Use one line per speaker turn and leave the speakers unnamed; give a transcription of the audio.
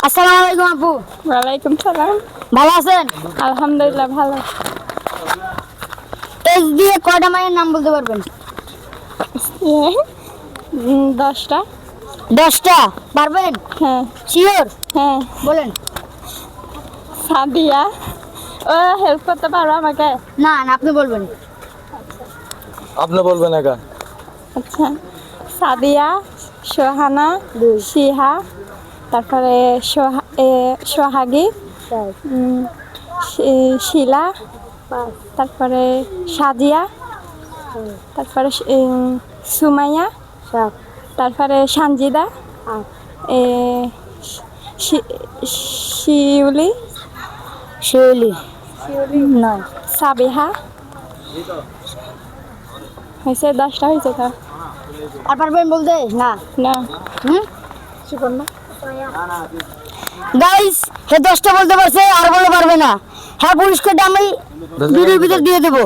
আসসালামু আলাইকুম আপু।
ওয়ালাইকুম সালাম।
ভালো আছেন?
আলহামদুলিল্লাহ ভালো।
এস দিয়ে কয়টা মায়ের নাম বলতে পারবেন?
10টা।
10টা পারবেন?
হ্যাঁ
শিওর?
হ্যাঁ।
বলেন।
সাদিয়া, ও হেল্প করতে পারো আমাকে?
না না, আপনি বলবেন।
আপনি বলবেন একা।
আচ্ছা, সাদিয়া, সোহানা, শিহা, তারপরে সোহাগী, শিলা, তারপরে সাদিয়া, তারপরে সুমাইয়া, তারপরে সানজিদা, এ, শিউলি,
শিউলি নয়।
সাবিহা। হয়েছে 10টা হয়েছে তো?
আর পারবেন বলতে? না।
না।
হুম
সুপর্ণা।
গাইস, হে 10টা বলতে পারছে আর বলতে পারবে না। হ্যাঁ, পুরস্কারটা আমি ভিডিওর ভিতর দিয়ে দেবো।